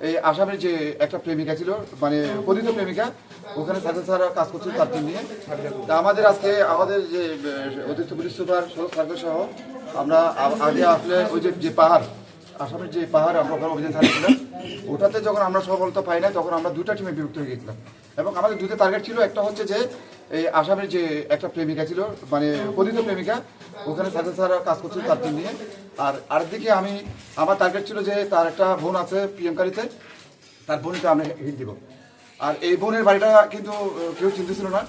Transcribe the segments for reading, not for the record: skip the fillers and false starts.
এই আসামের যে একটা প্রেমিকা ছিল, মানে কথিত প্রেমিকা, ওখানে সার্কেল স্যার কাজ করছিল তার টিম নিয়ে। তা আমাদের আজকে আমাদের যে অতিরিক্ত পুলিশ সুপার সার্কেল সহ আমরা আগে আসলে ওই যে পাহাড়, আসামের যে পাহাড় আমরা ওখানে অভিযান চালিয়েছিলাম, ওটাতে যখন আমরা সফলতা পাই না তখন আমরা দুটা টিমে বিভক্ত হয়ে গেছিলাম। এবং আমাদের দুটো টার্গেট ছিল, একটা হচ্ছে যে এই আসামের যে একটা প্রেমিকা ছিল, মানে কথিত প্রেমিকা, ওখানে সার্কেল স্যার কাজ করছিল তার টিম নিয়ে। আর আরেকদিকে আমার টার্গেট ছিল যে তার একটা বোন আছে পিএমকারিতে, তার বোনকে আমরা হিট দিব। আর এই বোনের বাড়িটা কিন্তু কেউ চিনতেছিল না।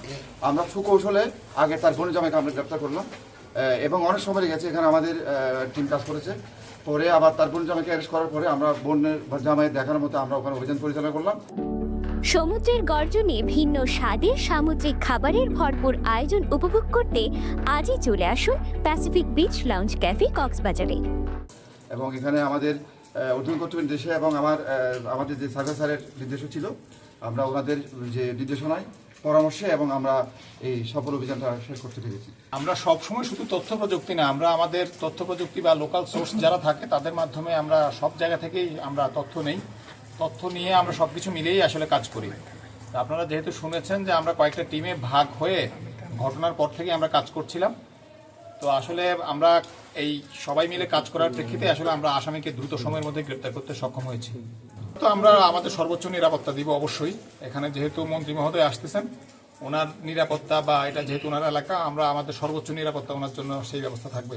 আমরা সুকৌশলে আগে তার বোনের জামাইকে আমরা গ্রেপ্তার করলাম এবং অনেক সময় লেগেছে, এখানে আমাদের টিম কাজ করেছে। পরে আবার তার বোনের জামাইকে অ্যারেস্ট করার পরে আমরা বোনের জামাই দেখানোর মতো আমরা ওখানে অভিযান পরিচালনা করলাম। সমুদ্রের গর্জনে ভিন্ন স্বাদের সামুদ্রিক খাবারের ভরপুর আয়োজন উপভোগ করতে আজই চলে আসুন প্যাসিফিক বিচ লাউঞ্জ ক্যাফে কক্সবাজারে। এবং এখানে আমাদের ঊর্ধ্বতন কর্তৃপক্ষের নির্দেশে এবং আমাদের যে সার্কেল স্যারের নির্দেশ ছিল, আমরা ওনাদের যে নির্দেশনায় পরামর্শে এবং আমরা এই সফল অভিযানটা শেষ করতে পেরেছি। আমরা সবসময় শুধু তথ্য প্রযুক্তি না, আমরা আমাদের তথ্য প্রযুক্তি বা লোকাল সোর্স যারা থাকে তাদের মাধ্যমে আমরা সব জায়গা থেকেই আমরা তথ্য নেই। তথ্য নিয়ে আমরা সব কিছু মিলেই আসলে কাজ করি। আপনারা যেহেতু শুনেছেন যে আমরা কয়েকটা টিমে ভাগ হয়ে ঘটনার পর থেকে আমরা কাজ করছিলাম, তো আসলে আমরা এই সবাই মিলে কাজ করার প্রেক্ষিতে আসলে আমরা আসামিকে দ্রুত সময়ের মধ্যে গ্রেপ্তার করতে সক্ষম হয়েছি। তো আমরা আমাদের সর্বোচ্চ নিরাপত্তা দিব অবশ্যই। এখানে যেহেতু মন্ত্রী মহোদয় আসতেছেন, ওনার নিরাপত্তা বা এটা যেহেতু ওনার এলাকা, আমরা আমাদের সর্বোচ্চ নিরাপত্তা ওনার জন্য সেই ব্যবস্থা থাকবে।